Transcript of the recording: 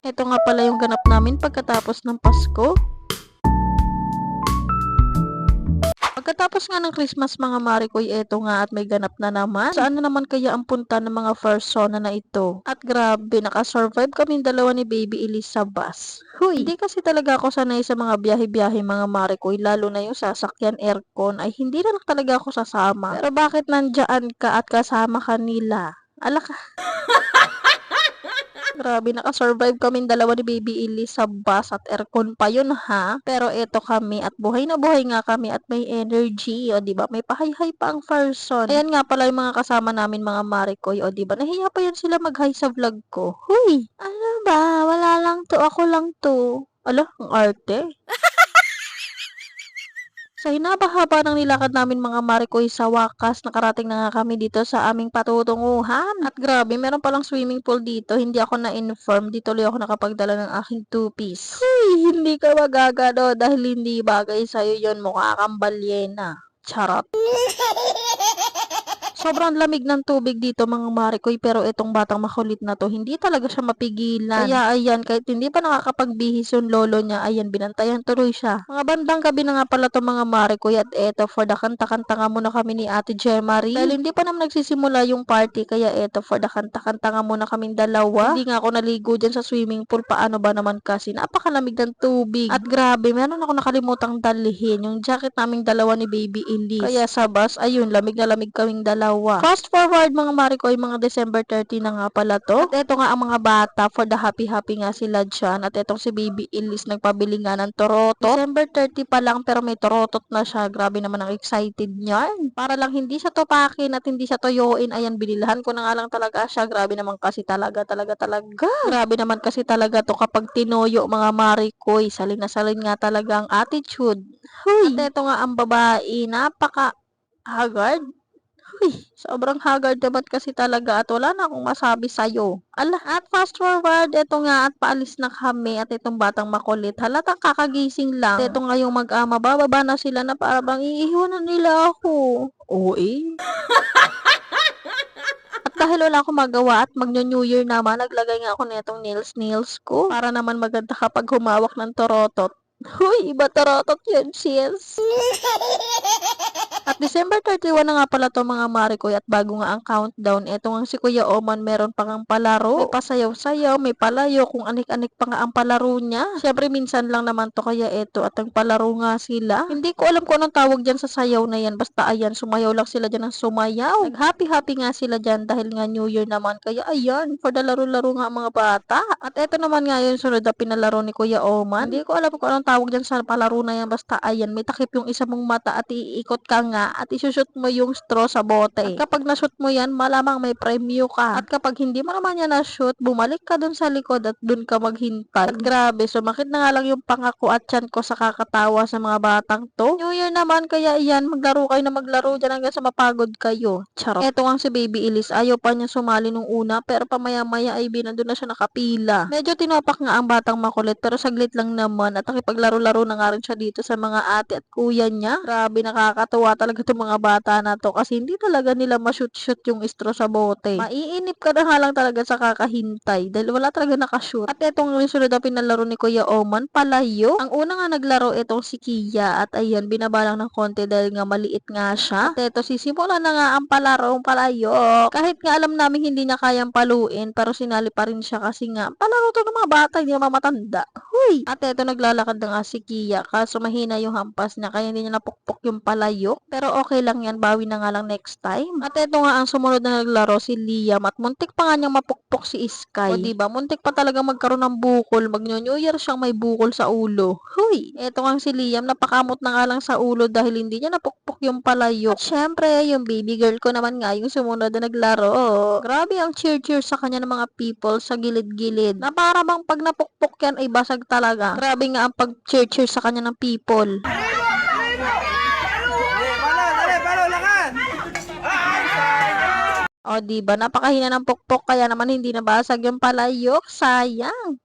Ito nga pala yung ganap namin pagkatapos ng Pasko. Pagkatapos nga ng Christmas mga Marikoy, eto nga at may ganap na naman. Saan na naman kaya ang punta ng mga persona na ito? At grabe, nakasurvive kaming dalawa ni Baby Elise sa bus. Huy, hindi kasi talaga ako sanay sa mga biyahe-biyahe mga Marikoy, lalo na yung sasakyan aircon ay hindi na lang talaga ako sasama. Pero bakit nandyan ka at kasama kanila? Alaka. Grabe, nakasurvive kaming dalawa ni Baby Ellie sa bus at aircon pa yun ha. Pero eto kami at buhay na buhay nga kami at may energy. O di ba? May pahay-hay pa ang person. Ayan nga pala yung mga kasama namin mga Marikoy. O di ba? Nahiya pa yan sila mag-hi sa vlog ko. Huy! Ano ba? Wala lang to. Ako lang to. Ala, ang arte. Sa hinaba-haba ng nilakad namin mga Marikoy, sa wakas nakarating na nga kami dito sa aming patutunguhan. At grabe, meron palang swimming pool dito. Hindi ako na-inform. Di tuloy ako nakapagdala ng aking two-piece. Hey, hindi ka magagano dahil hindi bagay sa'yo yon, mukha kang balyena. Charot. Sobrang lamig ng tubig dito mga Marikoy, pero itong batang makulit na to, hindi talaga siya mapigilan. Kaya ayan, kahit hindi pa nakakapagbihis yung lolo niya, ayan, binantayan tuloy siya. Mga bandang gabi na nga pala to mga Marikoy, at eto, for the kanta-kanta nga muna kami ni Ate Jemarie. Dahil hindi pa naman nagsisimula yung party, kaya eto, for the kanta-kanta nga muna kaming dalawa. Hindi nga ako naligo dyan sa swimming pool, paano ba naman kasi, napakalamig ng tubig. At grabe, meron ako nakalimutang dalhin, yung jacket naming dalawa ni Baby Elise. Kaya sa bus, ayun, lamig na lamig kaming dalawa. Fast forward mga Marikoy, mga December 30 na nga pala to. At eto nga ang mga bata, for the happy-happy nga sila dyan. At etong si Baby Elise nagpabili nga ng torotot. December 30 pa lang pero may torotot na siya. Grabe naman ang excited niyan. Para lang hindi siya topakin at hindi siya toyoin. Ayan, binilhan ko na nga lang talaga siya. Grabe naman kasi talaga. Grabe naman kasi talaga to kapag tinoyo mga Marikoy. Salin na salin nga talaga ang attitude. Huy! At eto nga ang babae, napaka haggard. Uy, sobrang haggard naman kasi talaga at wala na akong masabi sa'yo. Ala, at fast forward, eto nga at paalis na kami at itong batang makulit. Halatang kakagising lang. At eto nga yung mag-ama, bababa na sila na para bang iiwanan nila ako. Oo eh. At dahil wala akong magawa at magno-New Year naman, naglagay nga ako nitong nails ko para naman maganda kapag humawak ng torotot. Huy, iba torotot yun, sis. At December 31 na nga pala to mga Marikoy at bago nga ang countdown, eto nga si Kuya Oman meron pa ngang palaro. May pasayaw-sayaw, may palayo, kung anik-anik pa nga ang palaro niya. Siyempre minsan lang naman to kaya eto at ang palaro nga sila. Hindi ko alam kung anong tawag dyan sa sayaw na yan, basta ayan, sumayaw lang sila dyan ng sumayaw. Nag-happy-happy nga sila dyan dahil nga New Year naman, kaya ayan, for the laro-laro nga ang mga bata. At eto naman nga yung sunod na pinalaro ni Kuya Oman. Hindi ko alam kung anong tawag dyan sa palaro na yan, basta ayan, may takip yung isa mong mata at iikot ka nga at isushoot mo yung straw sa bote. At kapag na-shoot mo yan, malamang may premyo ka. At kapag hindi mo naman yan na-shoot, bumalik ka dun sa likod at dun ka maghintay. At grabe, sumakit na nga lang yung pangako at tiyan ko sa kakatawa sa mga batang to. New Year naman, kaya iyan, maglaro kayo na maglaro dyan hanggang sa mapagod kayo. Charot. Eto nga si Baby Elise, ayaw pa niya sumali nung una, pero pamaya-maya ay binandun na siya nakapila. Medyo tinopak nga ang batang makulit, pero saglit lang naman at nakipaglaro-laro na nga rin siya dito sa mga ate at kuya niya. Grabe, nakakatuwa talaga itong mga bata na to kasi hindi talaga nila ma-shoot-shoot yung straw sa bote. Maiinip ka na nga lang talaga sa kakahintay dahil wala talaga nakashoot. At etong sunod na pinalaro ni Kuya Oman, palayo. Ang una nga naglaro itong si Kia at ayan, binabalang ng konti dahil nga maliit nga siya. At eto, sisimula na nga ang palarong palayo. Kahit nga alam namin hindi niya kayang paluin, pero sinali pa rin siya kasi nga, palaro to ng mga bata, hindi naman matanda. Huy! At eto, naglalakad na nga si Kia kaso mahina yung hampas niya kaya hindi niya napukpok yung palayo. Pero okay lang yan, bawi na nga lang next time. At eto nga ang sumunod na naglaro si Liam at muntik pa nga niyang mapukpok si Sky. O diba, muntik pa talaga magkaroon ng bukol. Mag-New Year siyang may bukol sa ulo. Huy! Eto nga si Liam, napakamot na nga lang sa ulo dahil hindi niya napukpok yung palayo. At syempre, yung baby girl ko naman nga yung sumunod na naglaro. Grabe ang cheer-cheer sa kanya ng mga people sa gilid-gilid. Na para bang pag napukpok yan ay basag talaga. Grabe nga ang pag-cheer-cheer sa kanya ng people. O, diba? Napakahina ng pukpok, kaya naman hindi nabasag yung palayok. Sayang.